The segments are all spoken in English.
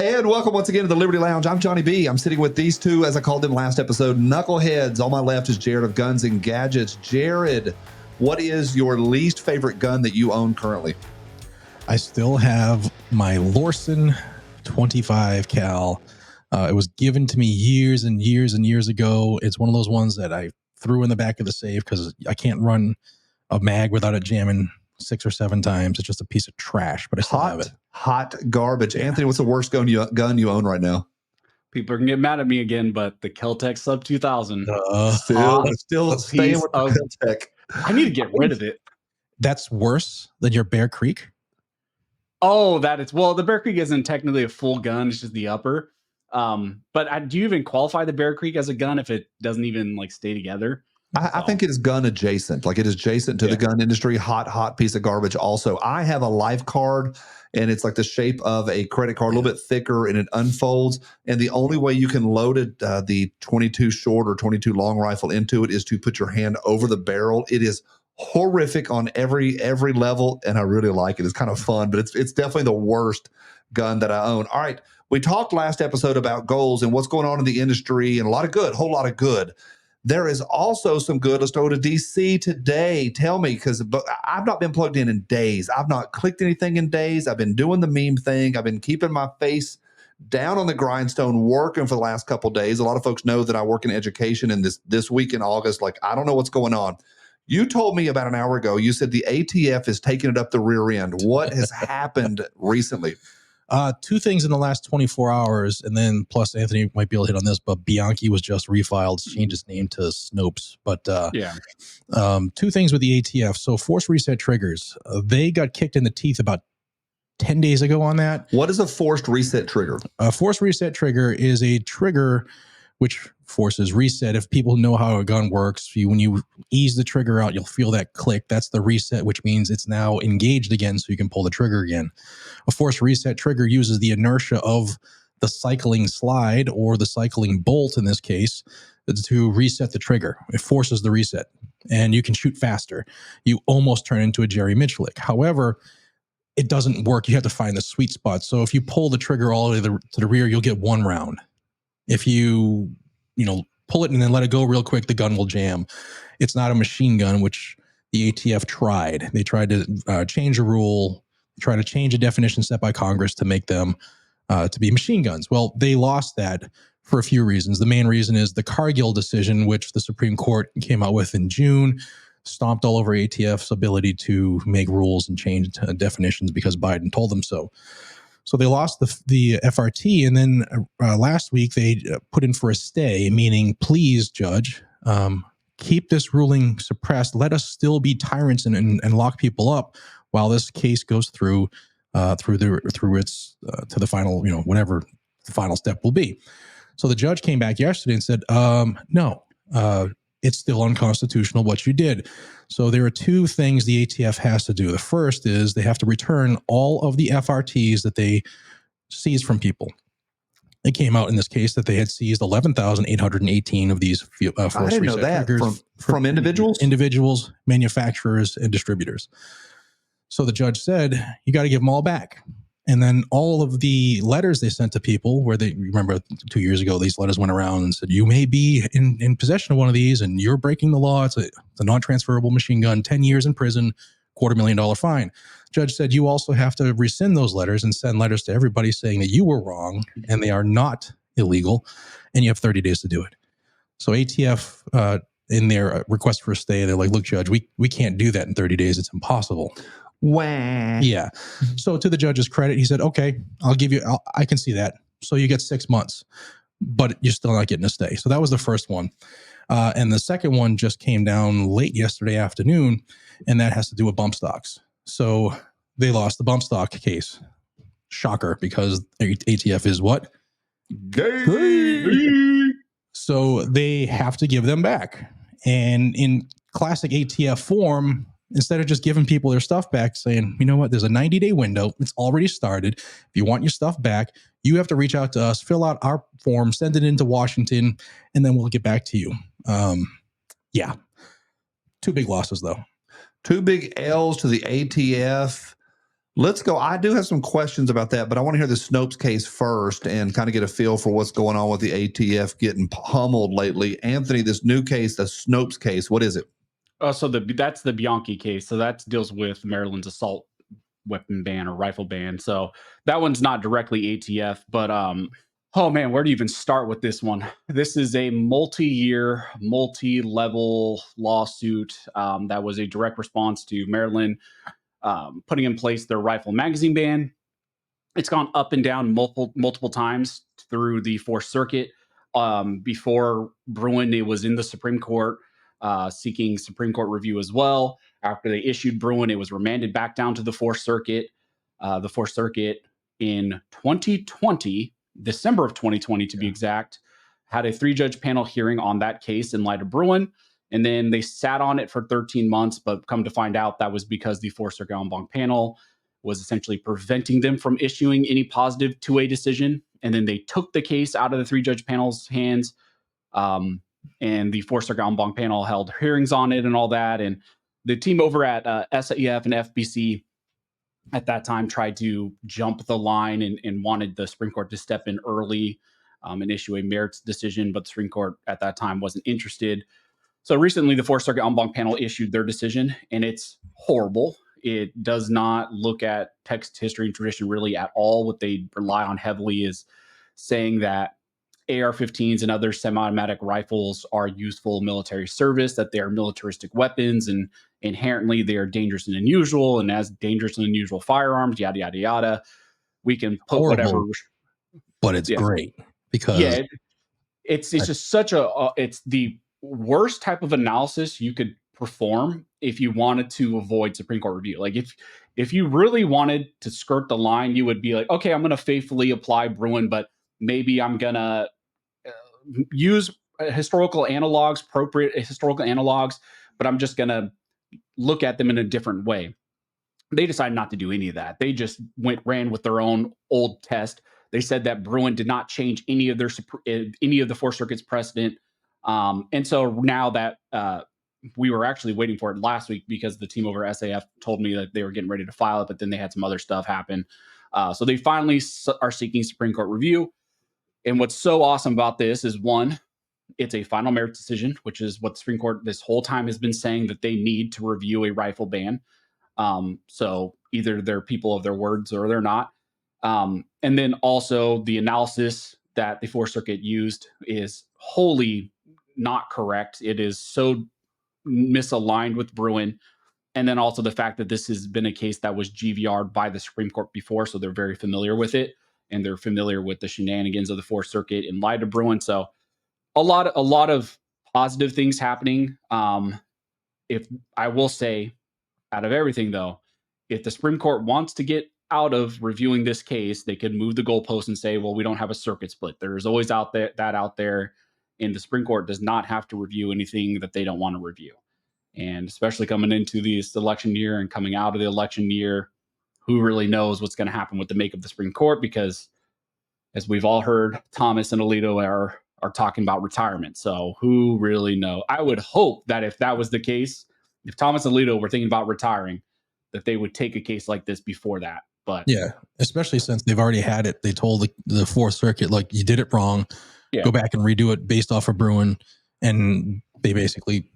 And welcome once again to the Liberty Lounge. I'm Johnny B. I'm sitting with these two, as I called them last episode, knuckleheads. On my left is Jared of Guns and Gadgets. Jared, what is your least favorite gun that you own currently? I still have my Lorson 25 cal. It was given to me years and years and years ago. It's one of those ones that I threw in the back of the safe because I can't run a mag without it jamming 6 or 7 times. It's just a piece of trash, but I still have it. Hot garbage. Yeah. Anthony, what's the worst gun you own right now? People are gonna get mad at me again, but the Keltec Sub 2000. Still staying with the Keltec. I need to get rid of it. That's worse than your Bear Creek? Oh, the Bear Creek isn't technically a full gun. It's just the upper. But do you even qualify the Bear Creek as a gun if it doesn't even like stay together? I think it is gun adjacent. Like it is adjacent to the gun industry. Hot piece of garbage. Also, I have a life card and it's like the shape of a credit card, a little bit thicker, and it unfolds. And the only way you can load it, the 22 short or 22 long rifle into it is to put your hand over the barrel. It is horrific on every level, and I really like it. It's kind of fun, but it's definitely the worst gun that I own. All right, we talked last episode about goals and what's going on in the industry, and a lot of good, whole lot of good. There is also some good. Let's go to DC today. Tell me, because I've not been plugged in days. I've not clicked anything in days. I've been doing the meme thing. I've been keeping my face down on the grindstone, working for the last couple of days. A lot of folks know that I work in education, and this week in August, like I don't know what's going on. You told me about an hour ago, you said the ATF is taking it up the rear end. What has happened recently? 2 things in the last 24 hours, and then plus Anthony might be able to hit on this, but Bianchi was just refiled, changed his name to Snopes. But 2 things with the ATF. So force reset triggers, they got kicked in the teeth about 10 days ago on that. What is a forced reset trigger? A forced reset trigger is a trigger which forces reset. If people know how a gun works, when you ease the trigger out, you'll feel that click. That's the reset, which means it's now engaged again, so you can pull the trigger again. A forced reset trigger uses the inertia of the cycling slide or the cycling bolt in this case to reset the trigger. It forces the reset, and you can shoot faster. You almost turn into a Jerry Michalik. However, it doesn't work. You have to find the sweet spot. So if you pull the trigger all the way to the rear, you'll get 1 round. If you pull it and then let it go real quick, the gun will jam. It's not a machine gun, which the ATF tried. They tried to change a rule, try to change a definition set by Congress to make them to be machine guns. Well, they lost that for a few reasons. The main reason is the Cargill decision, which the Supreme Court came out with in June, stomped all over ATF's ability to make rules and change definitions because Biden told them so. So they lost the FRT, and then last week they put in for a stay, meaning, please, judge, keep this ruling suppressed. Let us still be tyrants and lock people up while this case goes through its to the final, whatever the final step will be. So the judge came back yesterday and said, no, it's still unconstitutional what you did. So there are 2 things the ATF has to do. The first is they have to return all of the FRTs that they seized from people. It came out in this case that they had seized 11,818 of these force I didn't know that. From individuals? Individuals, manufacturers, and distributors. So the judge said, you got to give them all back. And then all of the letters they sent to people, where they, remember 2 years ago, these letters went around and said, you may be in possession of one of these and you're breaking the law. It's a non-transferable machine gun, 10 years in prison, $250,000 fine. Judge said, you also have to rescind those letters and send letters to everybody saying that you were wrong and they are not illegal, and you have 30 days to do it. So ATF, in their request for a stay, they're like, look, Judge, we can't do that in 30 days. It's impossible. Wah. Yeah. So to the judge's credit, he said, okay, I can see that. So you get 6 months, but you're still not getting a stay. So that was the first one. And the second one just came down late yesterday afternoon, and that has to do with bump stocks. So they lost the bump stock case. Shocker, because ATF is what? Gay. So they have to give them back. And in classic ATF form, instead of just giving people their stuff back, saying, you know what, there's a 90-day window. It's already started. If you want your stuff back, you have to reach out to us, fill out our form, send it into Washington, and then we'll get back to you. Yeah. 2 big losses, though. 2 big L's to the ATF. Let's go. I do have some questions about that, but I want to hear the Snopes case first and kind of get a feel for what's going on with the ATF getting pummeled lately. Anthony, this new case, the Snopes case, what is it? So that's the Bianchi case. So that deals with Maryland's assault weapon ban or rifle ban. So that one's not directly ATF, but oh man, where do you even start with this one? This is a multi-year, multi-level lawsuit that was a direct response to Maryland putting in place their rifle magazine ban. It's gone up and down multiple times through the Fourth Circuit. Before Bruin, it was in the Supreme Court seeking Supreme Court review as well. After they issued Bruin, it was remanded back down to the Fourth Circuit. The Fourth Circuit in 2020, December of 2020 to be exact, had a 3-judge panel hearing on that case in light of Bruin. And then they sat on it for 13 months, but come to find out that was because the Fourth Circuit en banc panel was essentially preventing them from issuing any positive 2A decision. And then they took the case out of the 3-judge panel's hands. And the Fourth Circuit en banc panel held hearings on it and all that. And the team over at SAF and FBC at that time tried to jump the line and wanted the Supreme Court to step in early and issue a merits decision. But the Supreme Court at that time wasn't interested. So recently, the Fourth Circuit en banc panel issued their decision, and it's horrible. It does not look at text, history, and tradition really at all. What they rely on heavily is saying that AR-15s and other semi-automatic rifles are useful military service, that they are militaristic weapons, and inherently they are dangerous and unusual. And as dangerous and unusual firearms, yada, yada, yada, we can put whatever. But it's great because it's just such it's the worst type of analysis you could perform if you wanted to avoid Supreme Court review. Like if you really wanted to skirt the line, you would be like, okay, I'm going to faithfully apply Bruin, but maybe I'm going to use historical analogs, appropriate historical analogs, but I'm just going to look at them in a different way. They decided not to do any of that. They just ran with their own old test. They said that Bruin did not change any of the Fourth Circuit's precedent. And so now that we were actually waiting for it last week because the team over SAF told me that they were getting ready to file it, but then they had some other stuff happen. So they finally are seeking Supreme Court review. And what's so awesome about this is, one, it's a final merits decision, which is what the Supreme Court this whole time has been saying that they need to review a rifle ban. So either they're people of their words or they're not. And then also the analysis that the Fourth Circuit used is wholly not correct. It is so misaligned with Bruin. And then also the fact that this has been a case that was GVR'd by the Supreme Court before, so they're very familiar with it, and they're familiar with the shenanigans of the Fourth Circuit in light of Bruin. So a lot of positive things happening. If I will say, out of everything though, if the Supreme Court wants to get out of reviewing this case, they could move the goalpost and say, well, we don't have a circuit split. There's always out there, and the Supreme Court does not have to review anything that they don't want to review. And especially coming into this election year and coming out of the election year, who really knows what's going to happen with the make of the Supreme Court? Because as we've all heard, Thomas and Alito are talking about retirement. So who really knows? I would hope that if that was the case, if Thomas and Alito were thinking about retiring, that they would take a case like this before that. But yeah, especially since they've already had it. They told the Fourth Circuit, like, you did it wrong. Go back and redo it based off of Bruin. And they basically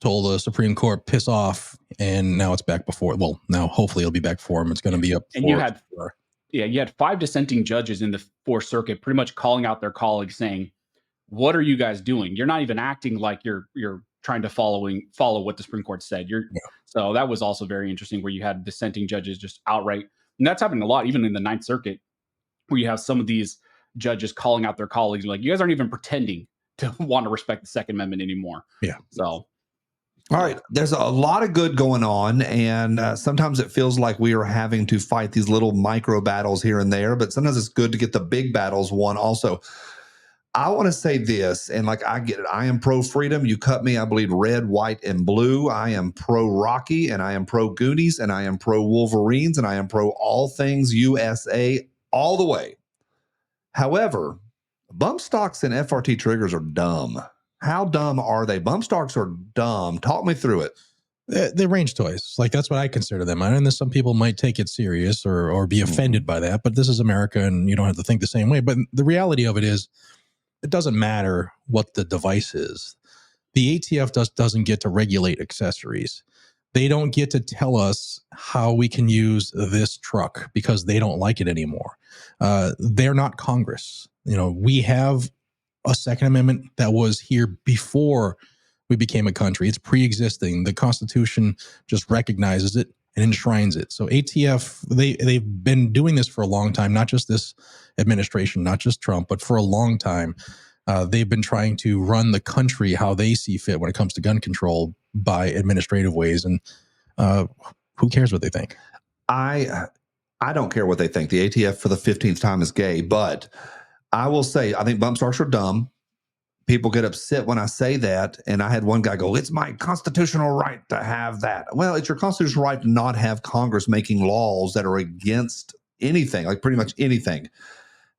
told the Supreme Court, piss off. And now it's back before. Well, now hopefully it'll be back for them. It's going to be up. And you had 5 dissenting judges in the Fourth Circuit pretty much calling out their colleagues saying, what are you guys doing? You're not even acting like you're trying to follow what the Supreme Court said. So that was also very interesting, where you had dissenting judges just outright, and that's happening a lot, even in the Ninth Circuit, where you have some of these judges calling out their colleagues, like, you guys aren't even pretending to want to respect the Second Amendment anymore. Yeah. So, all right, there's a lot of good going on, and sometimes it feels like we are having to fight these little micro battles here and there, but sometimes it's good to get the big battles won also. I want to say this, and like, I get it. I am pro freedom. You cut me, I bleed red, white, and blue. I am pro Rocky, and I am pro Goonies, and I am pro Wolverines, and I am pro all things USA all the way. However, bump stocks and FRT triggers are dumb. How dumb are they? Bump stocks are dumb. Talk me through it. They range toys. Like, that's what I consider them. And then some people might take it serious or be offended by that, but this is America and you don't have to think the same way. But the reality of it is, it doesn't matter what the device is. The ATF doesn't get to regulate accessories. They don't get to tell us how we can use this truck because they don't like it anymore. They're not Congress. We have a Second Amendment that was here before we became a country. It's pre-existing. The Constitution just recognizes it and enshrines it. So ATF, they've been doing this for a long time, not just this administration, not just Trump, but for a long time. They've been trying to run the country how they see fit when it comes to gun control by administrative ways. And who cares what they think? I don't care what they think. The ATF for the 15th time is gay, but I will say, I think bump stocks are dumb. People get upset when I say that. And I had one guy go, it's my constitutional right to have that. Well, it's your constitutional right to not have Congress making laws that are against anything, like pretty much anything.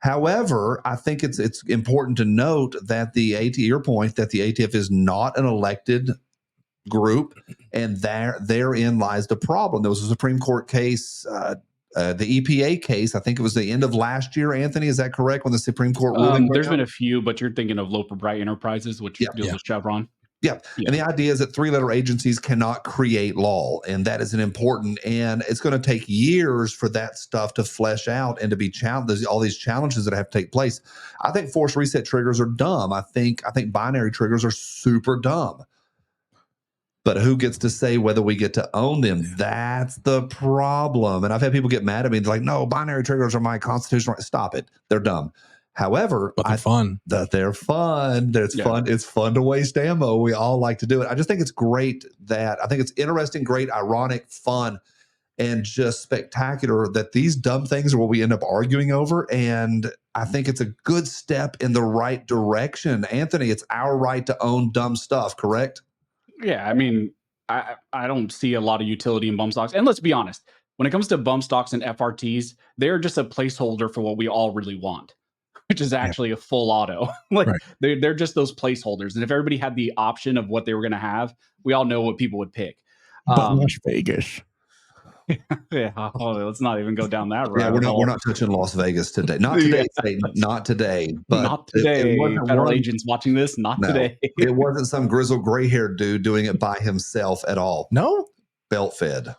However, I think it's important to note that your point that the ATF is not an elected group, and therein lies the problem. There was a Supreme Court case, the EPA case. I think it was the end of last year. Anthony, is that correct? When the Supreme Court ruling? There's been a few, but you're thinking of Loper Bright Enterprises, which deals with Chevron. Yeah. And the idea is that three-letter agencies cannot create law, and that is an important, and it's going to take years for that stuff to flesh out and to be challenged. There's all these challenges that have to take place. I think force reset triggers are dumb. I think binary triggers are super dumb. But who gets to say whether we get to own them? That's the problem. And I've had people get mad at me. They're like, no, binary triggers are my constitutional right. Stop it. They're dumb. However, but they're fun. They're fun. Fun. It's fun to waste ammo. We all like to do it. I just think it's great I think it's interesting, great, ironic, fun, and just spectacular that these dumb things are what we end up arguing over. And I think it's a good step in the right direction. Anthony, it's our right to own dumb stuff, correct? Yeah, I mean, I don't see a lot of utility in bump stocks. And let's be honest, when it comes to bump stocks and FRTs, they're just a placeholder for what we all really want, which is actually a full auto. They're just those placeholders. And if everybody had the option of what they were going to have, we all know what people would pick. But Las Vegas. Let's not even go down that road. Yeah, we're not touching Las Vegas today. Not today, Satan. Not today. But not today. Federal agents watching this. Not today. It wasn't some grizzled gray-haired dude doing it by himself at all. No, belt fed.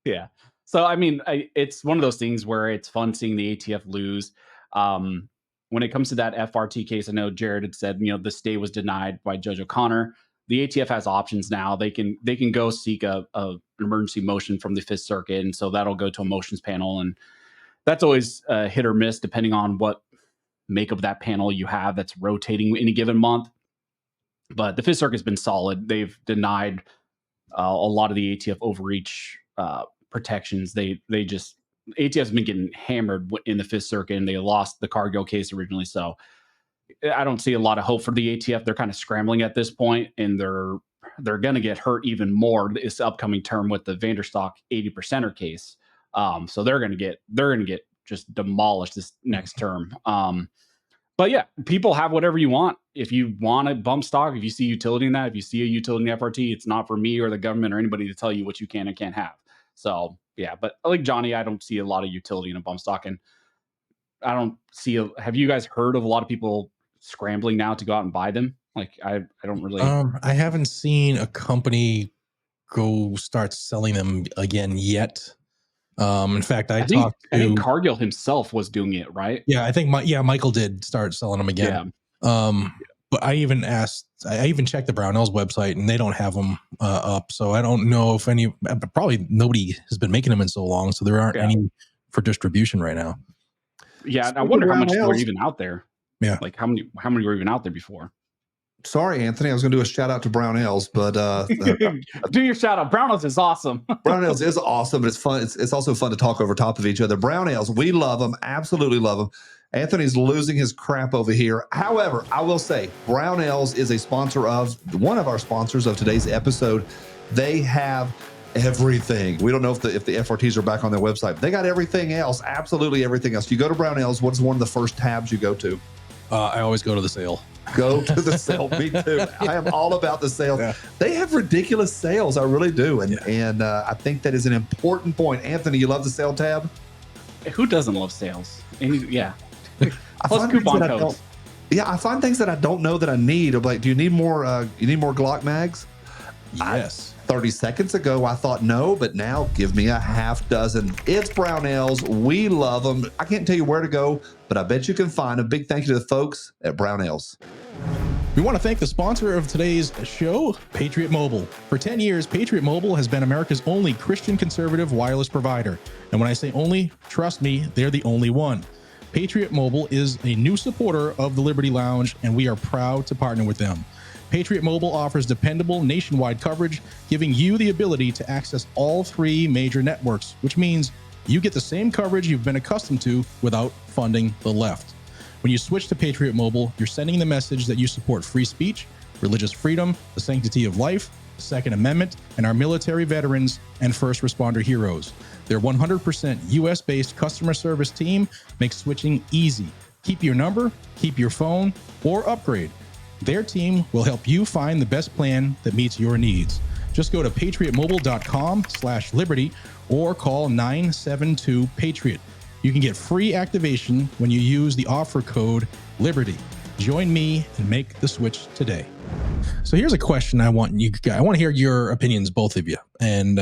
Yeah. So I mean, it's one of those things where it's fun seeing the ATF lose. When it comes to that FRT case, I know Jared had said, the stay was denied by Judge O'Connor. The ATF has options now. They can go seek an emergency motion from the Fifth Circuit, and so that'll go to a motions panel, and that's always hit or miss depending on what makeup of that panel you have that's rotating any given month. But the Fifth Circuit's been solid. They've denied a lot of the ATF overreach protections. ATF's been getting hammered in the Fifth Circuit, and they lost the Cargill case originally, so I don't see a lot of hope for the ATF. They're kind of scrambling at this point, and they're going to get hurt even more this upcoming term with the Vanderstock 80%er case. So they're going to get just demolished this next term. But yeah, people have whatever you want. If you want a bump stock, if you see utility in that, if you see a utility in FRT, it's not for me or the government or anybody to tell you what you can and can't have. So yeah, but like Johnny, I don't see a lot of utility in a bump stock, and I don't see. Have you guys heard of a lot of people scrambling now to go out and buy them? Like I don't really. I haven't seen a company go start selling them again yet. In fact, I think Cargill himself was doing it, right? Yeah, I think Michael did start selling them again. Yeah. But I even checked the Brownells website, and they don't have them up. So I don't know if probably nobody has been making them in so long, so there aren't any for distribution right now. Yeah, I wonder how much were even out there. Yeah, like how many were even out there before? Sorry, Anthony, I was going to do a shout out to Brownells, but do your shout out. Brownells is awesome. Brownells is awesome, but it's fun. It's also fun to talk over top of each other. Brownells, we love them, absolutely love them. Anthony's losing his crap over here. However, I will say Brownells is one of our sponsors of today's episode. They have everything. We don't know if the FRTs are back on their website. They got everything else, absolutely everything else. You go to Brownells, what's one of the first tabs you go to? I always go to the sale. Go to the sale. Me too. I am all about the sales. Yeah. They have ridiculous sales. I really do. And I think that is an important point. Anthony, you love the sale tab? Who doesn't love sales? Yeah. I Plus find coupon things that I codes. I find things that I don't know that I need. I'm like, do you need more Glock mags? Yes. 30 seconds ago, I thought no, but now give me a half dozen. It's Brownells. We love them. I can't tell you where to go, but I bet you can find a big thank you to the folks at Brownells. We want to thank the sponsor of today's show, Patriot Mobile. For 10 years, Patriot Mobile has been America's only Christian conservative wireless provider. And when I say only, trust me, they're the only one. Patriot Mobile is a new supporter of the Liberty Lounge, and we are proud to partner with them. Patriot Mobile offers dependable nationwide coverage, giving you the ability to access all 3 major networks, which means you get the same coverage you've been accustomed to without funding the left. When you switch to Patriot Mobile, you're sending the message that you support free speech, religious freedom, the sanctity of life, the Second Amendment, and our military veterans and first responder heroes. Their 100% US-based customer service team makes switching easy. Keep your number, keep your phone, or upgrade. Their team will help you find the best plan that meets your needs. Just go to patriotmobile.com/liberty or call 972-PATRIOT. You can get free activation when you use the offer code LIBERTY. Join me and make the switch today. So here's a question I want to hear your opinions, both of you. And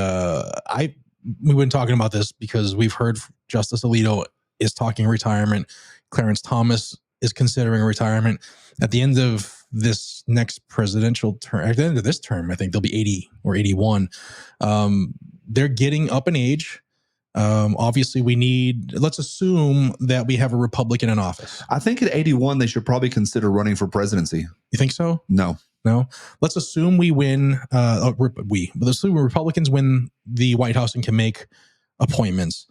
we've been talking about this because we've heard Justice Alito is talking retirement. Clarence Thomas is considering retirement. At the end of this next presidential term, at the end of this term, I think they'll be 80 or 81. They're getting up in age. Obviously let's assume that we have a Republican in office. I think at 81, they should probably consider running for presidency. You think so? No. Let's assume we win. Let's assume Republicans win the White House and can make appointments.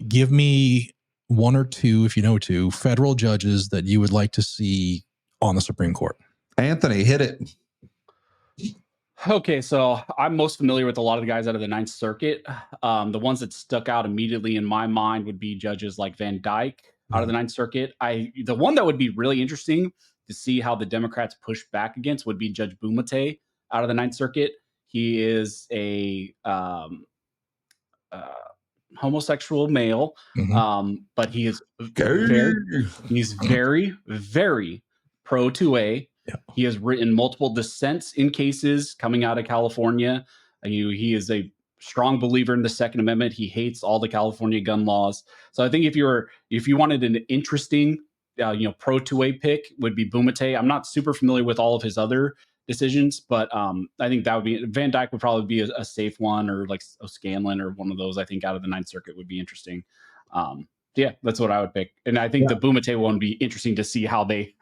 Give me 1 or 2, if you know 2, federal judges that you would like to see on the Supreme Court. Anthony, hit it. Okay, so I'm most familiar with a lot of the guys out of the Ninth Circuit. The ones that stuck out immediately in my mind would be judges like Van Dyke out of the Ninth Circuit. The one that would be really interesting to see how the Democrats push back against would be Judge Bumate out of the Ninth Circuit. He is a homosexual male, but he is very, very pro 2A. Yeah. He has written multiple dissents in cases coming out of California. He is a strong believer in the Second Amendment. He hates all the California gun laws. So I think if you wanted an interesting, pro 2A pick, would be Bumate. I'm not super familiar with all of his other decisions, but I think that would be Van Dyke would probably be a safe one, or like O'Scanlan or one of those. I think out of the Ninth Circuit would be interesting. Yeah, that's what I would pick. And I think the Bumate one would be interesting to see how they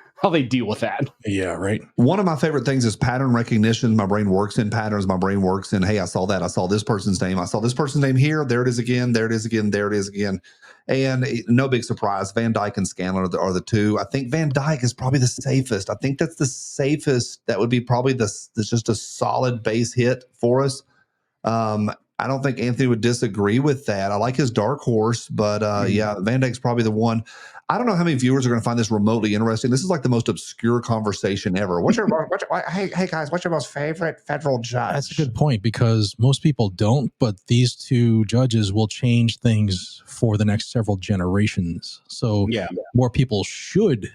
deal with that. Yeah, right. One of my favorite things is pattern recognition. My brain works in patterns. My brain works in, hey, I saw that. I saw this person's name. I saw this person's name here. There it is again. There it is again. There it is again. And no big surprise, Van Dyke and Scanlon are the 2. I think Van Dyke is probably the safest. I think that's the safest. That would be probably that's just a solid base hit for us. I don't think Anthony would disagree with that. I like his dark horse, but yeah, Van Dyke's probably the one. I don't know how many viewers are going to find this remotely interesting. This is like the most obscure conversation ever. Hey guys, what's your most favorite federal judge? That's a good point, because most people don't, but these 2 judges will change things for the next several generations. So more people should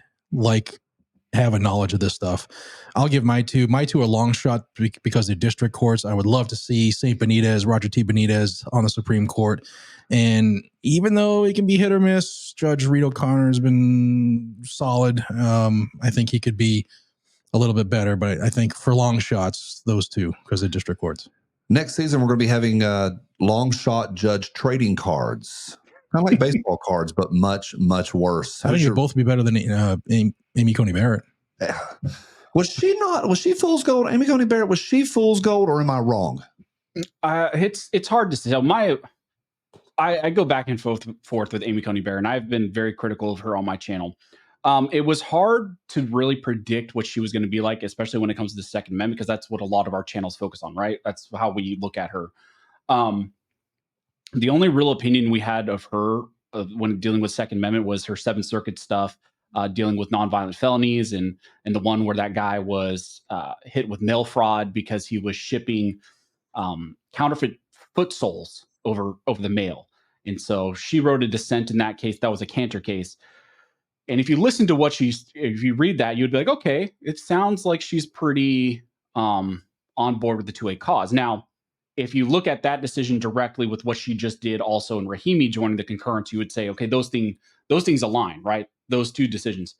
have a knowledge of this stuff. I'll give my 2. My 2 are long shot because they're district courts. I would love to see St. Benitez, Roger T. Benitez on the Supreme Court. And even though it can be hit or miss, Judge Reed O'Connor has been solid. I think he could be a little bit better, but I think for long shots, those 2, because they're district courts. Next season, we're going to be having long shot judge trading cards. Kind of like baseball cards, but much, much worse. I think you'd both be better than Amy Coney Barrett. Was she fool's gold? Amy Coney Barrett, was she fool's gold, or am I wrong? It's hard to tell. I go back and forth with Amy Coney Barrett, and I've been very critical of her on my channel. It was hard to really predict what she was going to be like, especially when it comes to the Second Amendment, because that's what a lot of our channels focus on, right? That's how we look at her. The only real opinion we had of her when dealing with Second Amendment was her Seventh Circuit stuff. dealing with nonviolent felonies, and the one where that guy was hit with mail fraud because he was shipping counterfeit foot soles over the mail. And so she wrote a dissent in that case. That was a Cantor case. And if you listen to if you read that, you'd be like, okay, it sounds like she's pretty on board with the 2A cause. Now, if you look at that decision directly with what she just did also in Rahimi joining the concurrence, you would say, okay, those things align, right? Those two decisions.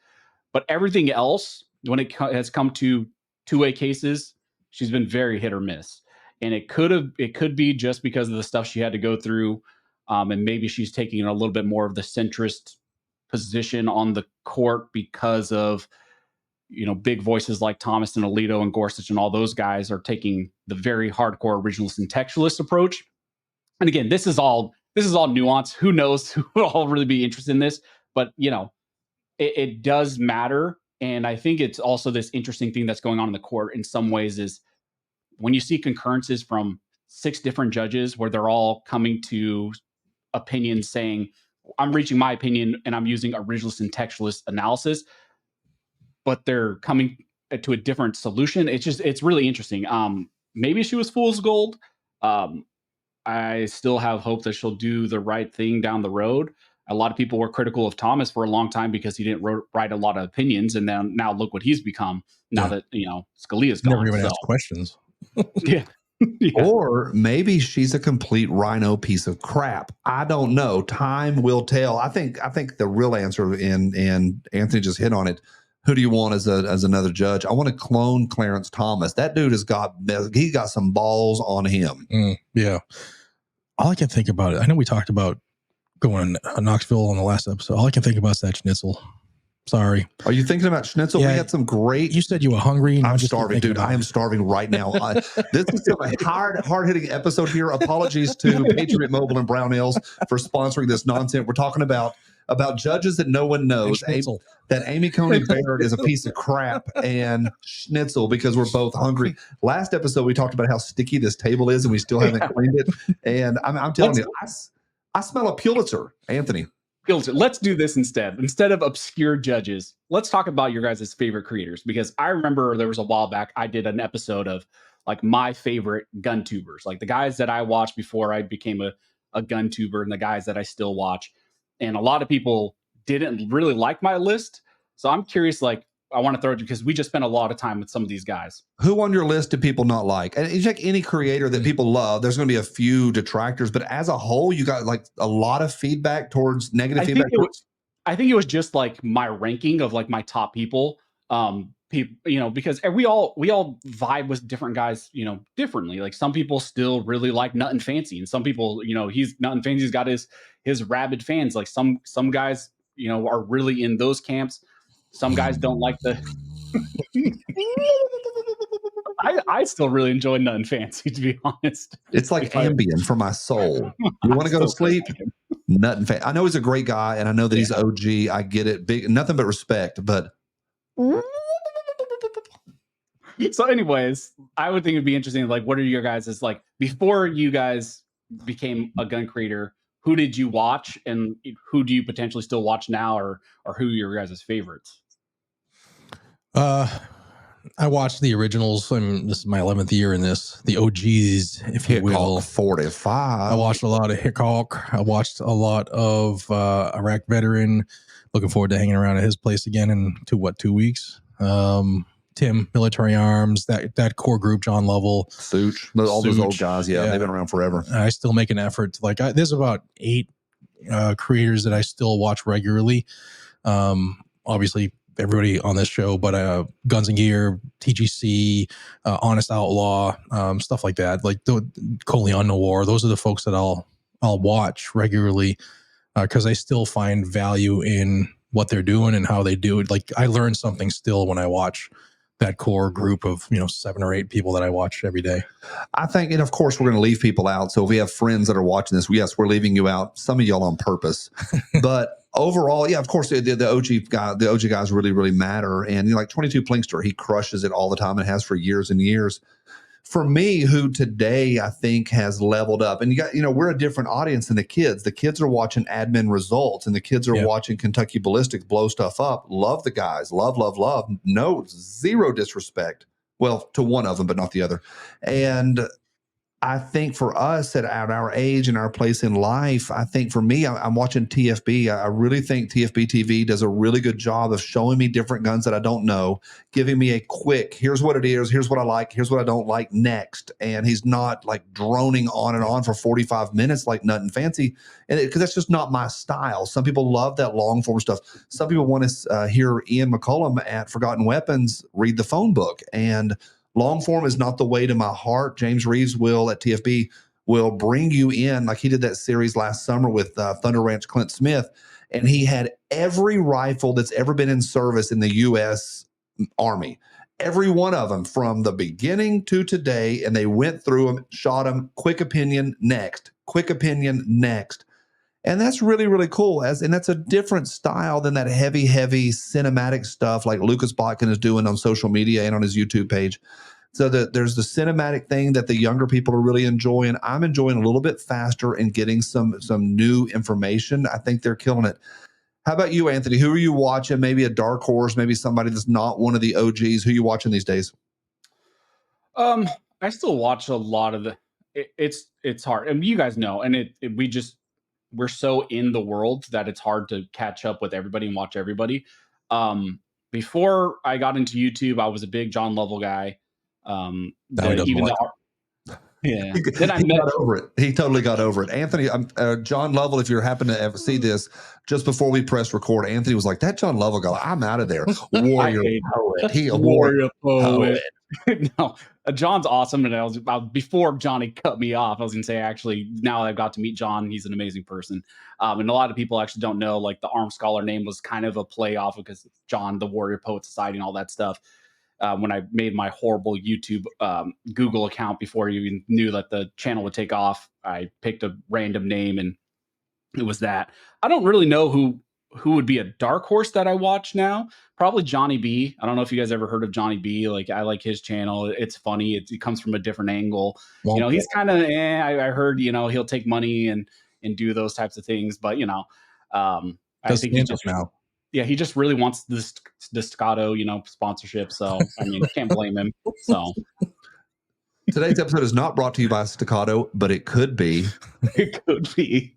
But everything else, when it has come to 2A cases, she's been very hit or miss. And it could be just because of the stuff she had to go through. And maybe she's taking a little bit more of the centrist position on the court because of, big voices like Thomas and Alito and Gorsuch and all those guys are taking the very hardcore originalist and textualist approach. And again, this is all nuance. Who knows who will all really be interested in this? But it does matter. And I think it's also this interesting thing that's going on in the court in some ways is when you see concurrences from 6 different judges where they're all coming to opinions saying, I'm reaching my opinion and I'm using originalist and textualist analysis, but they're coming to a different solution. It's really interesting. Maybe she was fool's gold. I still have hope that she'll do the right thing down the road. A lot of people were critical of Thomas for a long time because he didn't write a lot of opinions. And then now look what he's become now that, Scalia's gone. Never even asked questions. Yeah. Yeah. Or maybe she's a complete rhino piece of crap. I don't know. Time will tell. I think the real answer, and Anthony just hit on it. Who do you want as another judge? I want to clone Clarence Thomas. That dude he's got some balls on him. Yeah. All I can think about it. I know we talked about going to Knoxville on the last episode. All I can think about is that schnitzel. Sorry. Are you thinking about schnitzel? Yeah. We had some great. You said you were hungry. I'm starving, dude. I am starving right now. This is a hard-hitting episode here. Apologies to Patriot Mobile and Brown Ales for sponsoring this nonsense. We're talking about judges that no one knows. That Amy Coney Barrett is a piece of crap, and schnitzel because we're both hungry. Last episode, we talked about how sticky this table is, and we still haven't cleaned it. And I'm telling you, I smell a Pulitzer, Anthony. Let's do this instead. Instead of obscure judges, let's talk about your guys' favorite creators. Because I remember there was a while back, I did an episode of like my favorite gun tubers, like the guys that I watched before I became a gun tuber and the guys that I still watch. And a lot of people didn't really like my list. So I'm curious, I want to throw it because we just spent a lot of time with some of these guys. Who on your list do people not like? And you check any creator that people love, there's going to be a few detractors, but as a whole, you got like a lot of feedback towards negative feedback. I think it was just like my ranking of like my top people. Because we all vibe with different guys, differently. Like some people still really like Nut and Fancy, and some people, he's Nut and Fancy's got his rabid fans. Like some guys, are really in those camps. Some guys don't like the. I still really enjoy Nut and Fancy, to be honest. It's like Ambien for my soul. You want to go to sleep? Nut and Fancy. I know he's a great guy, and I know that he's OG. I get it. Big, nothing but respect, but. So anyways, I would think it'd be interesting. Like, what are your guys' like before you guys became a gun creator? Who did you watch, and who do you potentially still watch now, or who are your guys' favorites? I watched the originals. This is my 11th year in this. The OGs, if you will. 45. I watched a lot of Hickok. I watched a lot of Iraq Veteran. Looking forward to hanging around at his place again in 2 weeks. Tim, Military Arms, that core group, John Lovell, Such, all those old guys. Yeah, they've been around forever. I still make an effort to there's about 8 creators that I still watch regularly. Obviously everybody on this show, but Guns and Gear, TGC, Honest Outlaw, stuff like that. Like Coleon Noir, those are the folks that I'll watch regularly because I still find value in what they're doing and how they do it. Like I learn something still when I watch that core group of 7 or 8 people that I watch every day. I think, and of course, we're going to leave people out. So if we have friends that are watching this, yes, we're leaving you out. Some of y'all on purpose, but overall, yeah, of course, the OG guys really, really matter. And like 22 Plinkster, he crushes it all the time and has for years and years. for me, who today I think has leveled up, and we're a different audience than the kids. The kids are watching admin results, and the kids are watching Kentucky Ballistics blow stuff up. Love the guys, love, love, love. No, zero disrespect. Well, to one of them, but not the other. And I think for us at our age and our place in life, I think for me, I'm watching TFB. I really think TFB TV does a really good job of showing me different guns that I don't know, giving me a quick, here's what it is, here's what I like, here's what I don't like next. And he's not like droning on and on for 45 minutes like Nothing Fancy. And because that's just not my style. Some people love that long form stuff. Some people want to hear Ian McCullum at Forgotten Weapons read the phone book. And long form is not the way to my heart. James Reeves will at TFB will bring you in like he did that series last summer with Thunder Ranch Clint Smith. And he had every rifle that's ever been in service in the U.S. Army, every one of them from the beginning to today. And they went through them, shot them, quick opinion next, quick opinion next. And that's really, really cool. And that's a different style than that heavy cinematic stuff like Lucas Botkin is doing on social media and on his YouTube page. So there's the cinematic thing that the younger people are really enjoying. I'm enjoying a little bit faster and getting some new information. I think they're killing it. How about you, Anthony? Who are you watching? Maybe a dark horse, maybe somebody that's not one of the OGs. Who are you watching these days? I still watch a lot of it's hard. And you guys know, and we're so in the world that it's hard to catch up with everybody and watch everybody. Before I got into YouTube, I was a big John Lovell guy. Then I got over it. He totally got over it. Anthony, John Lovell, if you happen to ever see this, just before we pressed record, Anthony was like, that John Lovell guy, I'm out of there. Warrior poet. He a warrior poet. No, John's awesome. And before Johnny cut me off, I was going to say, actually, now I've got to meet John, he's an amazing person. And a lot of people actually don't know, like the Armed Scholar name was kind of a play off because John, the Warrior Poet Society and all that stuff. When I made my horrible YouTube Google account before you even knew that the channel would take off, I picked a random name and it was that. I don't really know who would be a dark horse that I watch now. Probably Johnny B. I don't know if you guys ever heard of Johnny B. Like, I like his channel. It's funny. It comes from a different angle. He's kind of, I heard, he'll take money and do those types of things. But, I think he just now. Yeah, he just really wants this Staccato, sponsorship. So, I mean, can't blame him. So today's episode is not brought to you by Staccato, but it could be. It could be.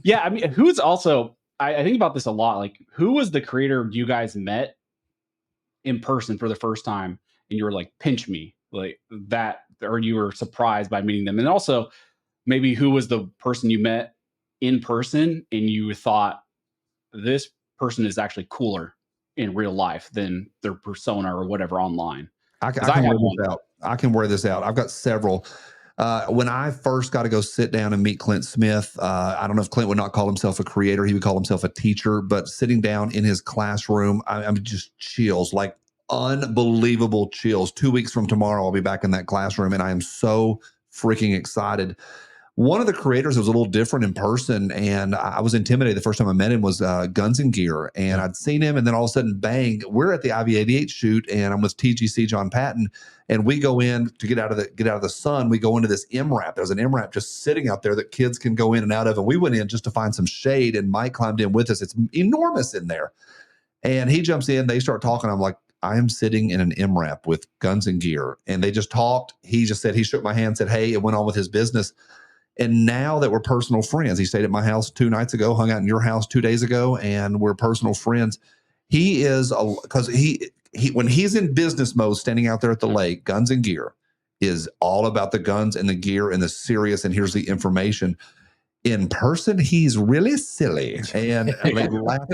Yeah, I mean, who's also, I think about this a lot. Like, who was the creator you guys met in person for the first time and you were like, pinch me, like that, or you were surprised by meeting them? And also, maybe who was the person you met in person and you thought, this person is actually cooler in real life than their persona or whatever online? I can wear this out. I've got several. When I first got to go sit down and meet Clint Smith, I don't know if Clint would not call himself a creator. He would call himself a teacher, but sitting down in his classroom, I'm just chills, like unbelievable chills. 2 weeks from tomorrow, I'll be back in that classroom and I am so freaking excited. One of the creators was a little different in person, and I was intimidated the first time I met him was Guns and Gear, and I'd seen him, and then all of a sudden, bang, we're at the IV-88 shoot, and I'm with TGC John Patton, and we go in to get out of the sun. We go into this MRAP. There's an MRAP just sitting out there that kids can go in and out of, and we went in just to find some shade, and Mike climbed in with us. It's enormous in there, and he jumps in. They start talking. I'm like, I am sitting in an MRAP with Guns and Gear, and they just talked. He just said, he shook my hand, said, hey, and went on with his business. And now that we're personal friends, he stayed at my house 2 nights ago, hung out in your house 2 days ago, and we're personal friends. He is, because he when he's in business mode, standing out there at the lake, Guns and Gear is all about the guns and the gear and the serious, and here's the information. In person, he's really silly. And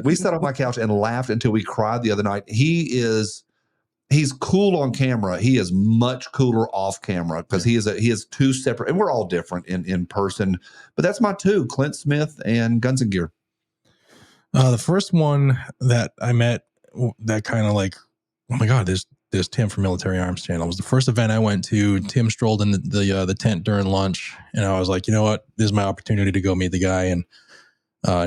we sat on my couch and laughed until we cried the other night. He's cool on camera. He is much cooler off camera because he is two separate, and we're all different in person. But that's my two, Clint Smith and Guns and Gear. The first one that I met that kind of like, oh my God, there's Tim from Military Arms Channel. It was the first event I went to. Tim strolled in the tent during lunch, and I was like, you know what? This is my opportunity to go meet the guy. And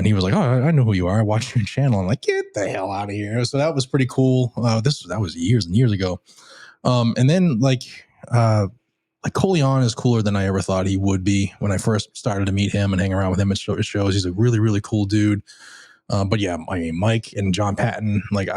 he was like, oh, I know who you are. I watched your channel. I'm like, get the hell out of here. So that was pretty cool. That was years and years ago. And then like like Coleon is cooler than I ever thought he would be when I first started to meet him and hang around with him. It shows he's a really, really cool dude. But yeah, I mean, Mike and John Patton, like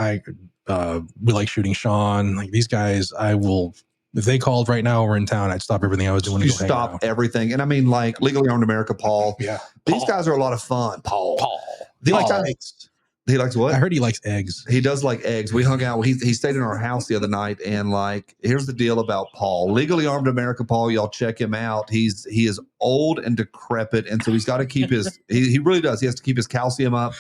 we like shooting Sean. Like these guys, I will, if they called right now or in town, I'd stop everything I was doing. You stop everything. And I mean, like Legally Armed America, Paul. Yeah. These guys are a lot of fun. Paul. He likes what? I heard he likes eggs. He does like eggs. We hung out. He stayed in our house the other night. And like, here's the deal about Paul. Legally Armed America, Paul, y'all check him out. He is old and decrepit. And so he's got to keep his, he really does. He has to keep his calcium up.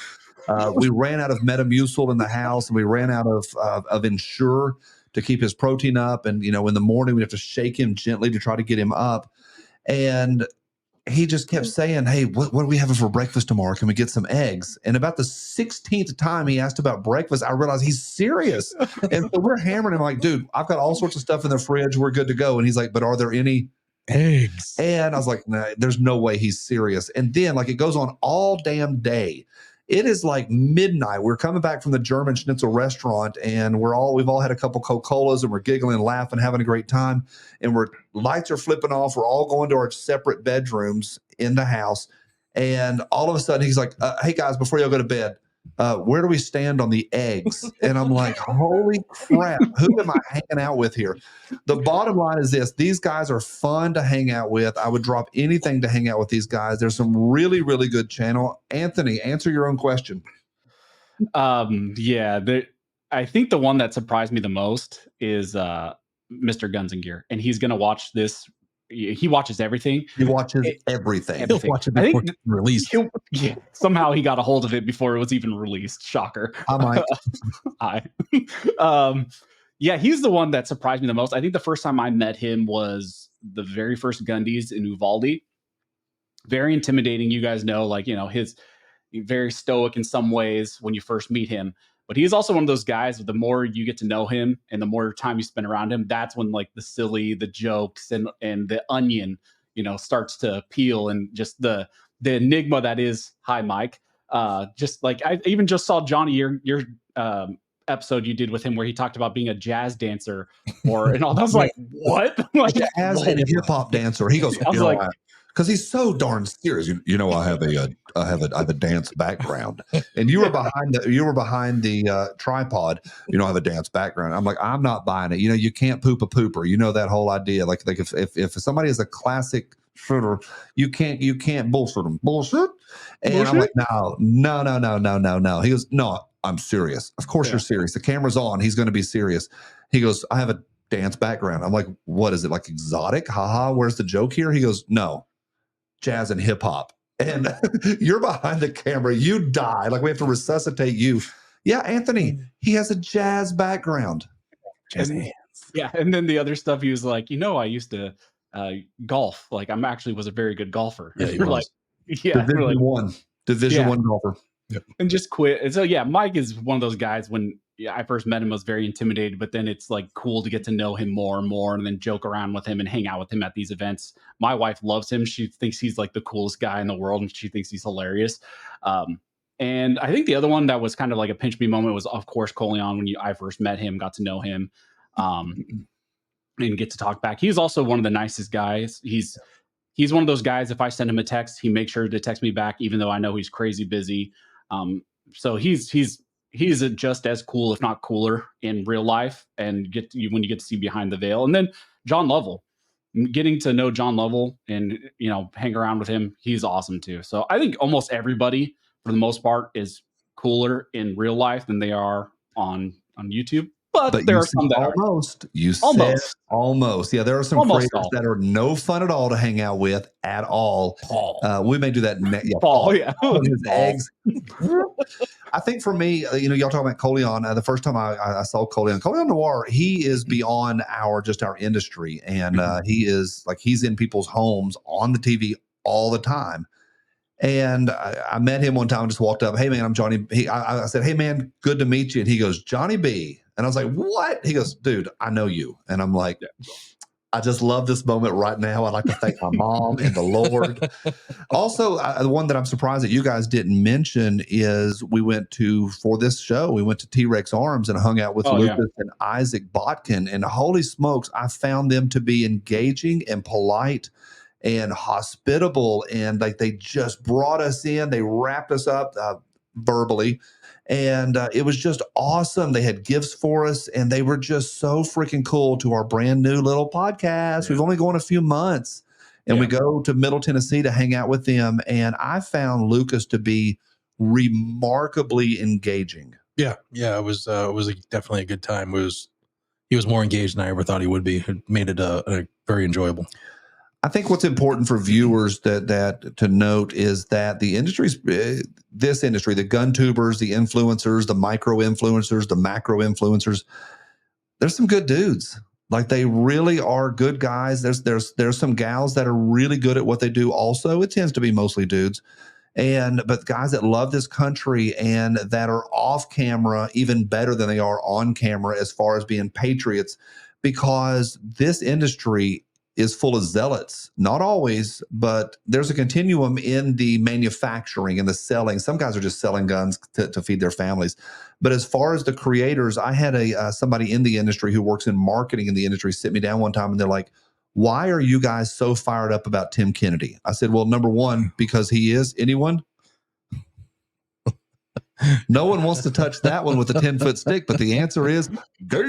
We ran out of Metamucil in the house, and we ran out of Ensure to keep his protein up. And, you know, in the morning, we have to shake him gently to try to get him up. And he just kept saying, hey, what are we having for breakfast tomorrow? Can we get some eggs? And about the 16th time he asked about breakfast, I realized he's serious. And so we're hammering him like, dude, I've got all sorts of stuff in the fridge. We're good to go. And he's like, but are there any eggs? And I was like, nah, there's no way he's serious. And then like it goes on all damn day. It is like midnight. We're coming back from the German Schnitzel restaurant, and we've all had a couple Coca-Colas, and we're giggling, laughing, having a great time. And lights are flipping off. We're all going to our separate bedrooms in the house. And all of a sudden he's like, hey guys, before y'all go to bed, where do we stand on the eggs? And I'm like, holy crap, who am I hanging out with here? The bottom line is this: these guys are fun to hang out with. I would drop anything to hang out with these guys. There's some really, really good channel. Anthony, answer your own question. I think the one that surprised me the most is Mr. Guns and Gear, and he's gonna watch this. He watches everything. He watches everything. He'll watch it before it's released. Somehow he got a hold of it before it was even released. Shocker. I he's the one that surprised me the most. I think the first time I met him was the very first Gundies in Uvalde. Very intimidating. You guys know, like, you know, he's very stoic in some ways when you first meet him. But he's also one of those guys, the more you get to know him and the more time you spend around him, that's when like the silly, the jokes and the onion, you know, starts to peel, and just the enigma that is Hi Mike. Just like I even just saw Johnny, your episode you did with him where he talked about being a jazz dancer and all that. I was like, what? Like, jazz and hip hop dancer. He goes, I was like, because he's so darn serious. You know, I have a dance background, and you were behind the tripod. You know, I have a dance background. I'm like, I'm not buying it. You know, you can't poop a pooper. You know that whole idea. Like if somebody is a classic shooter, you can't bullshit them. Bullshit. And I'm like, no. He goes, no, I'm serious. Of course you're serious. The camera's on. He's going to be serious. He goes, I have a dance background. I'm like, what is it, like exotic? Haha. Where's the joke here? He goes, no. Jazz and hip hop. And you're behind the camera. You die. Like we have to resuscitate you. Yeah, Anthony, he has a jazz background. Jazz hands. Yeah. And then the other stuff, he was like, you know, I used to golf. Like I'm actually was a very good golfer. Yeah, you're like, Division one golfer. Yep. And just quit. And so yeah, Mike is one of those guys. When I first met him, I was very intimidated, but then it's like cool to get to know him more and more, and then joke around with him and hang out with him at these events. My wife loves him. She thinks he's like the coolest guy in the world, and she thinks he's hilarious. And I think the other one that was kind of like a pinch me moment was, of course, Coleon. When I first met him, got to know him, and get to talk back. He's also one of the nicest guys. He's one of those guys. If I send him a text, he makes sure to text me back, even though I know he's crazy busy. So he's just as cool, if not cooler, in real life, and when you get to see behind the veil. And then John Lovell, getting to know John Lovell and, you know, hang around with him, he's awesome too. So I think almost everybody, for the most part, is cooler in real life than they are on YouTube. But there are some that almost. Almost. Yeah, there are some creators that are no fun at all to hang out with at all. Paul. We may do that. Paul. Yeah. His eggs. I think for me, you know, y'all talking about Coleon. The first time I saw Coleon Noir, he is beyond our industry, and he's in people's homes on the TV all the time. And I met him one time and just walked up. Hey man, I'm Johnny. I said, hey man, good to meet you. And he goes, Johnny B. And I was like, what? He goes, dude, I know you. And I'm like, I just love this moment right now. I'd like to thank my mom and the Lord. Also, the one that I'm surprised that you guys didn't mention is for this show, we went to T-Rex Arms and hung out with Oh, yeah. Lucas and Isaac Botkin. And holy smokes, I found them to be engaging and polite and hospitable. And like they just brought us in, they wrapped us up verbally. And it was just awesome. They had gifts for us, and they were just so freaking cool to our brand new little podcast. Yeah. We've only gone a few months, and we go to Middle Tennessee to hang out with them. And I found Lucas to be remarkably engaging. Yeah, it was definitely a good time. He was more engaged than I ever thought he would be. It made it a very enjoyable. I think what's important for viewers that to note is that the this industry, the gun tubers, the influencers, the micro influencers, the macro influencers, there's some good dudes. Like they really are good guys. There's some gals that are really good at what they do. Also, it tends to be mostly dudes, but guys that love this country and that are off camera even better than they are on camera as far as being patriots, because this industry is full of zealots. Not always, but there's a continuum in the manufacturing and the selling. Some guys are just selling guns to feed their families. But as far as the creators, I had somebody in the industry who works in marketing in the industry sit me down one time and they're like, "Why are you guys so fired up about Tim Kennedy?" I said, "Well, number one, because he is." Anyone? No one wants to touch that one with a 10-foot stick, but the answer is gay.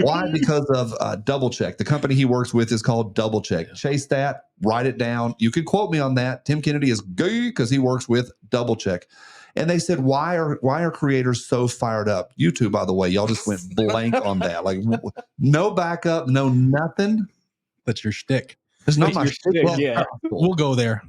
Why? Because of Double Check. The company he works with is called Double Check. Chase that, write it down. You can quote me on that. Tim Kennedy is gay because he works with Double Check. And they said, why are creators so fired up? You two, by the way, y'all just went blank on that. Like no backup, no nothing. That's your shtick. It's not my shtick. Yeah. We'll go there.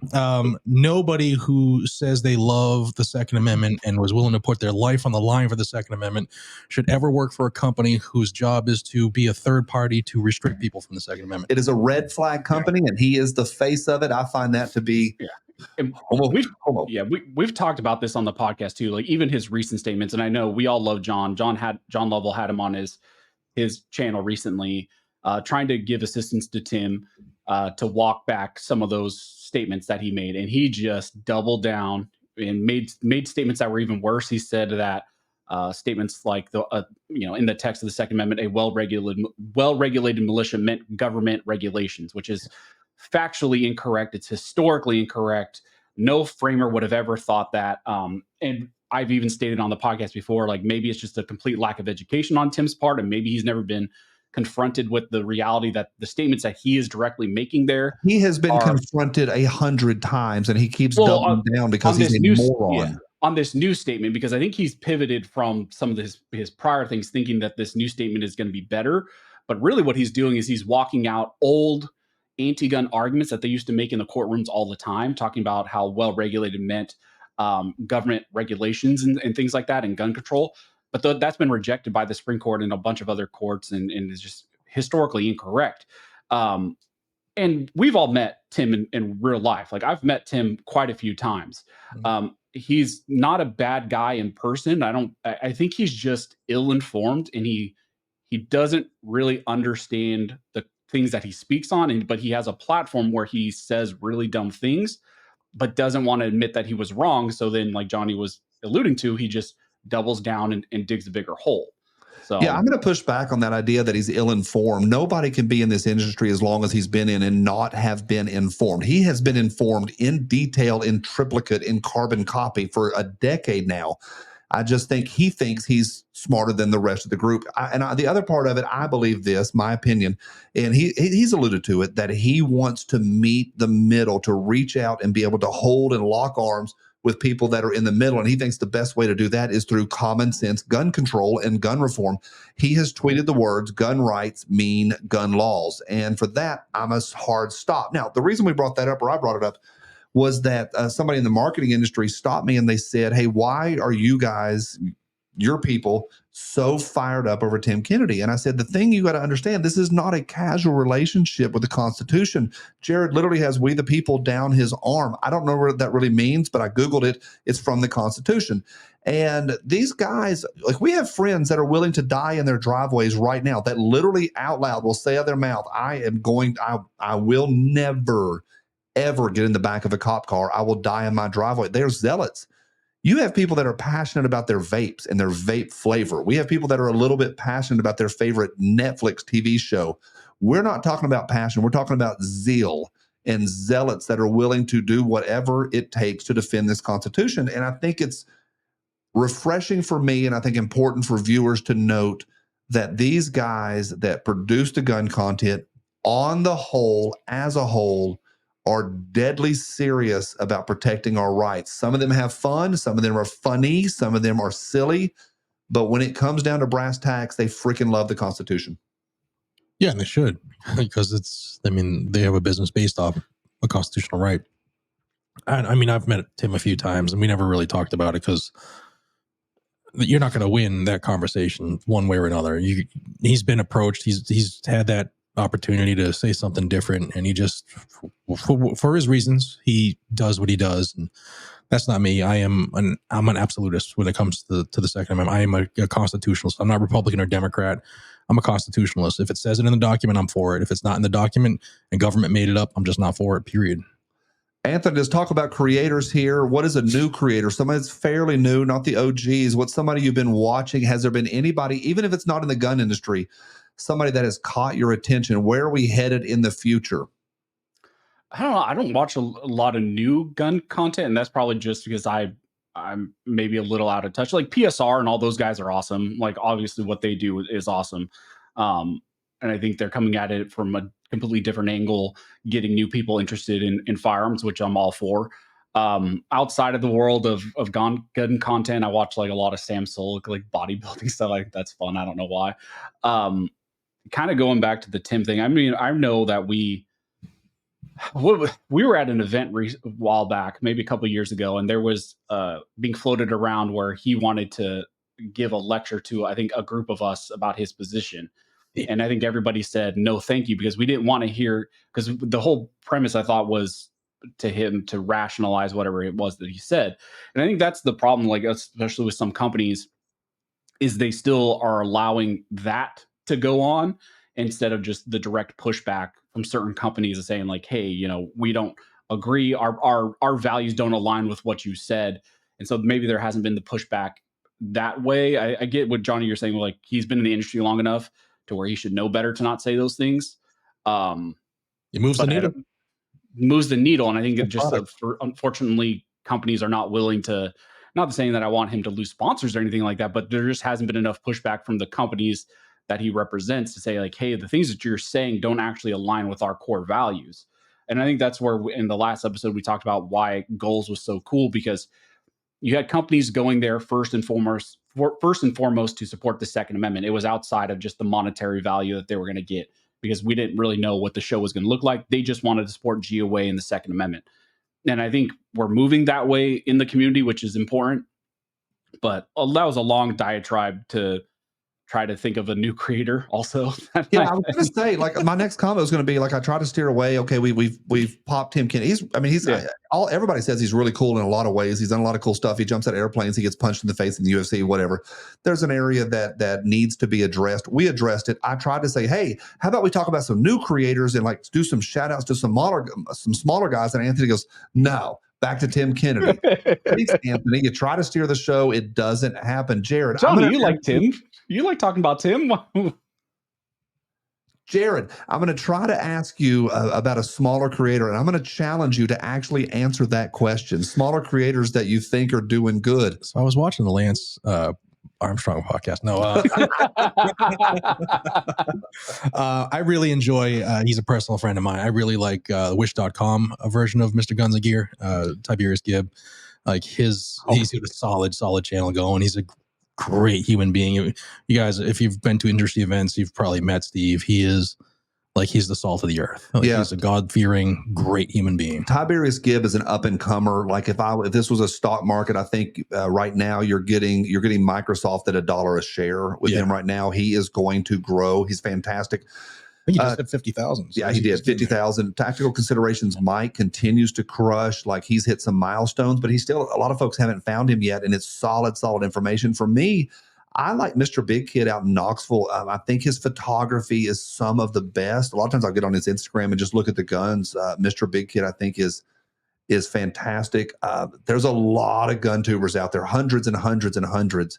Nobody who says they love the Second Amendment and was willing to put their life on the line for the Second Amendment should ever work for a company whose job is to be a third party to restrict people from the Second Amendment. It is a red flag company, and he is the face of it. I find that to be. And we've talked about this on the podcast too. Like even his recent statements, and I know we all love John. John Lovell had him on his channel recently, trying to give assistance to Tim. To walk back some of those statements that he made, and he just doubled down and made statements that were even worse. He said that statements like in the text of the Second Amendment, a well-regulated militia meant government regulations, which is factually incorrect. It's historically incorrect. No framer would have ever thought that. And I've even stated on the podcast before, like maybe it's just a complete lack of education on Tim's part, and maybe he's never been confronted with the reality that the statements that he is directly making there. He has been confronted 100 times, and he keeps doubling down because he's a moron. Yeah, on this new statement, because I think he's pivoted from some of his prior things, thinking that this new statement is going to be better. But really what he's doing is he's walking out old anti-gun arguments that they used to make in the courtrooms all the time, talking about how well-regulated meant government regulations and things like that and gun control. But that's been rejected by the Supreme Court and a bunch of other courts and is just historically incorrect. And we've all met Tim in real life. Like I've met Tim quite a few times. He's not a bad guy in person. I think he's just ill-informed, and he doesn't really understand the things that he speaks on. But he has a platform where he says really dumb things, but doesn't want to admit that he was wrong. So then, like Johnny was alluding to, he just doubles down and digs a bigger hole. So yeah, I'm going to push back on that idea that he's ill-informed. Nobody can be in this industry as long as he's been in and not have been informed. He has been informed in detail, in triplicate, in carbon copy for a decade now. I just think he thinks he's smarter than the rest of the group. The other part of it, I believe this, my opinion, and he's alluded to it, that he wants to meet the middle, to reach out and be able to hold and lock arms with people that are in the middle. And he thinks the best way to do that is through common sense gun control and gun reform. He has tweeted the words, "Gun rights mean gun laws." And for that, I'm a hard stop. Now, the reason we brought that up, or I brought it up, was that somebody in the marketing industry stopped me and they said, "Hey, why are you guys your people so fired up over Tim Kennedy. And I said, the thing you got to understand, this is not a casual relationship with the Constitution. Jared literally has "we the people" down his arm. I don't know what that really means, but I Googled it. It's from the Constitution. And these guys, like, we have friends that are willing to die in their driveways right now that literally out loud will say out of their mouth, I will never, ever get in the back of a cop car. I will die in my driveway. They're zealots. You have people that are passionate about their vapes and their vape flavor. We have people that are a little bit passionate about their favorite Netflix TV show. We're not talking about passion. We're talking about zeal and zealots that are willing to do whatever it takes to defend this Constitution. And I think it's refreshing for me, and I think important for viewers to note that these guys that produce the gun content, on the whole, as a whole, are deadly serious about protecting our rights. Some of them have fun, some of them are funny, some of them are silly, but when it comes down to brass tacks, they freaking love the Constitution. Yeah, and they should, because they have a business based off a constitutional right. I mean, I've met Tim a few times, and we never really talked about it because you're not going to win that conversation one way or another. He's been approached. He's had that opportunity to say something different, and he just, for his reasons, he does what he does. And that's not me. I'm an absolutist when it comes to the Second Amendment. I am a constitutionalist. I'm not Republican or Democrat. I'm a constitutionalist. If it says it in the document, I'm for it. If it's not in the document and government made it up, I'm just not for it, period. Anthony, let's talk about creators here. What is a new creator? Somebody that's fairly new, not the OGs. What's somebody you've been watching? Has there been anybody, even if it's not in the gun industry, somebody that has caught your attention? Where are we headed in the future? I don't know. I don't watch a lot of new gun content, and that's probably just because I'm maybe a little out of touch. Like PSR and all those guys are awesome. Like, obviously what they do is awesome. And I think they're coming at it from a completely different angle, getting new people interested in firearms, which I'm all for. Outside of the world of gun content, I watch like a lot of Sam Sulek, like bodybuilding stuff. Like, that's fun. I don't know why. Kind of going back to the Tim thing. I mean, I know that we were at an event a while back, maybe a couple of years ago, and there was being floated around where he wanted to give a lecture to, I think, a group of us about his position. And I think everybody said, no, thank you, because we didn't want to hear, because the whole premise, I thought, was to him to rationalize whatever it was that he said. And I think that's the problem, like, especially with some companies, is they still are allowing that to go on instead of just the direct pushback from certain companies and saying, like, hey, we don't agree. Our values don't align with what you said. And so maybe there hasn't been the pushback that way. I get what Johnny, you're saying, like, he's been in the industry long enough to where he should know better to not say those things. It moves the needle. Moves the needle. And I think it just, unfortunately, companies are not willing to, not saying that I want him to lose sponsors or anything like that, but there just hasn't been enough pushback from the companies that he represents to say, like, hey, the things that you're saying don't actually align with our core values. And I think that's where in the last episode, we talked about why Goals was so cool, because you had companies going there first and foremost to support the Second Amendment. It was outside of just the monetary value that they were going to get, because we didn't really know what the show was going to look like. They just wanted to support GOA and the Second Amendment. And I think we're moving that way in the community, which is important. But that was a long diatribe to try to think of a new creator also. Yeah, I was going to say, like, my next comment was going to be, like, I try to steer away. Okay, we've popped Tim Kennedy. Everybody says he's really cool in a lot of ways. He's done a lot of cool stuff. He jumps out of airplanes. He gets punched in the face in the UFC, whatever. There's an area that needs to be addressed. We addressed it. I tried to say, hey, how about we talk about some new creators and, like, do some shout outs to some smaller guys. And Anthony goes, no. Back to Tim Kennedy. Thanks, Anthony. You try to steer the show, it doesn't happen. Jared, Johnny, you like Tim? You like talking about Tim? Jared, I'm going to try to ask you about a smaller creator, and I'm going to challenge you to actually answer that question. Smaller creators that you think are doing good. So I was watching the Lance Armstrong podcast. No, I really enjoy, he's a personal friend of mine. I really like the wish.com version of Mr. Guns and Gear, Tiberius Gibb. Like he's got a solid channel going. He's a great human being. You guys, if you've been to industry events, you've probably met Steve. He is like he's the salt of the earth. Like he's a God-fearing, great human being. Tiberius Gibb is an up and comer. Like if this was a stock market, I think right now you're getting Microsoft at $1 a share with him right now. He is going to grow. He's fantastic. I think he just hit 50,000. So he did 50,000. Tactical Considerations. Mike continues to crush. Like he's hit some milestones, but he's still, a lot of folks haven't found him yet. And it's solid information. For me, I like Mr. Big Kid out in Knoxville. I think his photography is some of the best. A lot of times I'll get on his Instagram and just look at the guns. Mr. Big Kid, I think, is fantastic. There's a lot of gun tubers out there, hundreds and hundreds and hundreds,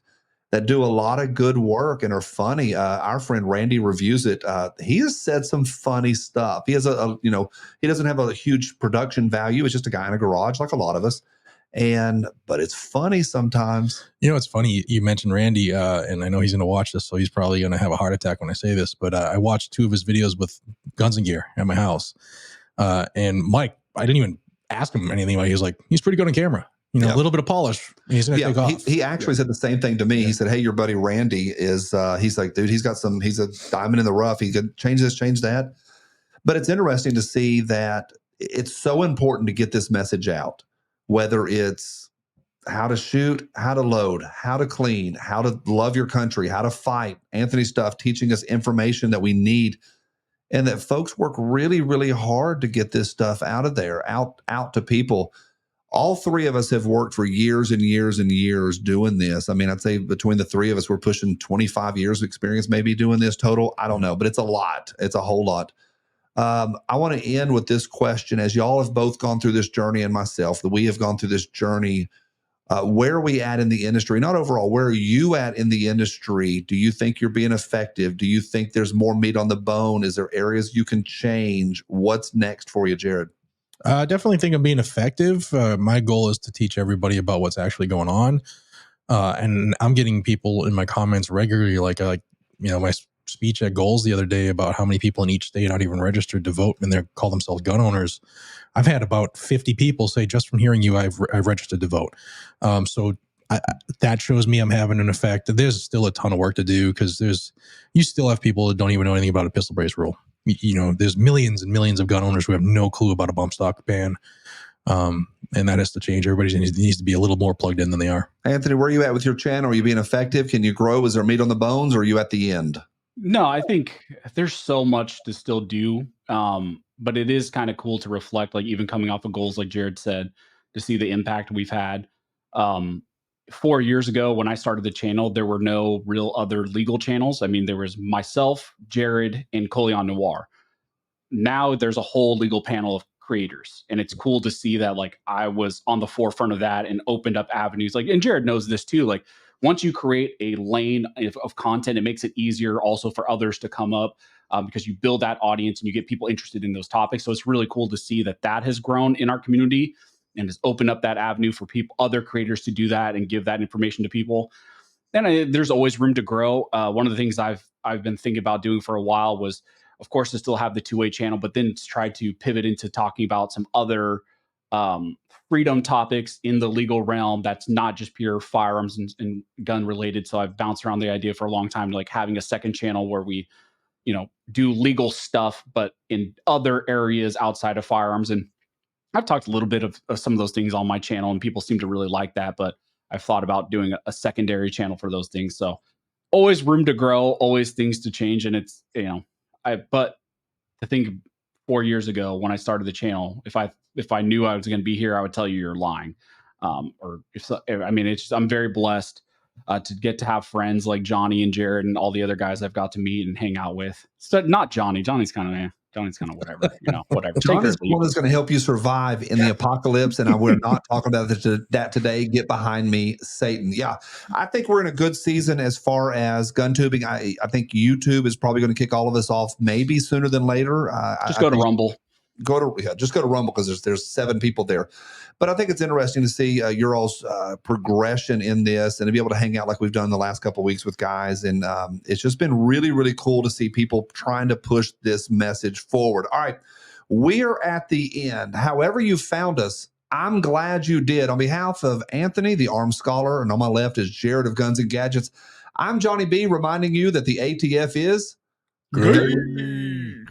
that do a lot of good work and are funny. Our friend Randy Reviews It. He has said some funny stuff. He has he doesn't have a huge production value. It's just a guy in a garage like a lot of us. But it's funny sometimes. It's funny you mentioned Randy, and I know he's going to watch this, so he's probably going to have a heart attack when I say this. But I watched 2 of his videos with guns and gear at my house, and Mike, I didn't even ask him anything. He was like, he's pretty good on camera. A little bit of polish. He's going to take off. He actually said the same thing to me. He said, "Hey, your buddy Randy is." He's like, dude, he's a diamond in the rough. He could change this, change that. But it's interesting to see that it's so important to get this message out. Whether it's how to shoot, how to load, how to clean, how to love your country, how to fight. Anthony Stuff teaching us information that we need, and that folks work really, really hard to get this stuff out of there, out to people. All 3 of us have worked for years and years and years doing this. I mean, I'd say between the 3 of us, we're pushing 25 years of experience maybe doing this total. I don't know, but it's a lot. It's a whole lot. I want to end with this question. As y'all have both gone through this journey, and myself, that we have gone through this journey, where are we at in the industry? Not overall, where are you at in the industry? Do you think you're being effective? Do you think there's more meat on the bone? Is there areas you can change? What's next for you, Jared? I definitely think I'm being effective. My goal is to teach everybody about what's actually going on. And I'm getting people in my comments regularly, like my speech at Goals the other day about how many people in each state aren't even registered to vote and they call themselves gun owners. I've had about 50 people say, just from hearing you, I've registered to vote. So that shows me I'm having an effect. There's still a ton of work to do, because you still have people that don't even know anything about a pistol brace rule. There's millions and millions of gun owners who have no clue about a bump stock ban. And that has to change. Everybody needs to be a little more plugged in than they are. Anthony, where are you at with your channel? Are you being effective? Can you grow? Is there meat on the bones, or are you at the end? No, I think there's so much to still do. But it is kind of cool to reflect, like even coming off of Goals, like Jared said, to see the impact we've had. 4 years ago, when I started the channel, there were no real other legal channels. I mean, there was myself, Jared, and Coleon Noir. Now there's a whole legal panel of creators, and it's cool to see that, like, I was on the forefront of that and opened up avenues. Like, and Jared knows this too. Like, once you create a lane of content, it makes it easier also for others to come up, because you build that audience and you get people interested in those topics. So it's really cool to see that has grown in our community and has opened up that avenue for people, other creators, to do that and give that information to people. And there's always room to grow. One of the things I've been thinking about doing for a while was, of course, to still have the two-way channel, but then to try to pivot into talking about some other freedom topics in the legal realm that's not just pure firearms and gun related. So I've bounced around the idea for a long time, like having a second channel where we, do legal stuff, but in other areas outside of firearms. And I've talked a little bit of some of those things on my channel, and people seem to really like that, but I've thought about doing a secondary channel for those things. So always room to grow, always things to change. And it's, but to think 4 years ago when I started the channel, if I knew I was going to be here, I would tell you you're lying. I'm very blessed to get to have friends like Johnny and Jared and all the other guys I've got to meet and hang out with. So not Johnny. Johnny's kind of whatever, whatever. Johnny's the one that's going to help you survive in the apocalypse. And we're not talking about that today. Get behind me, Satan. Yeah, I think we're in a good season as far as gun tubing. I think YouTube is probably going to kick all of us off maybe sooner than later. Just go to Rumble. Just go to Rumble, because there's 7 people there. But I think it's interesting to see your all's progression in this, and to be able to hang out like we've done the last couple of weeks with guys. And it's just been really, really cool to see people trying to push this message forward. All right, we are at the end. However you found us, I'm glad you did. On behalf of Anthony, the Armed Scholar, and on my left is Jared of Guns and Gadgets, I'm Johnny B, reminding you that the ATF is good.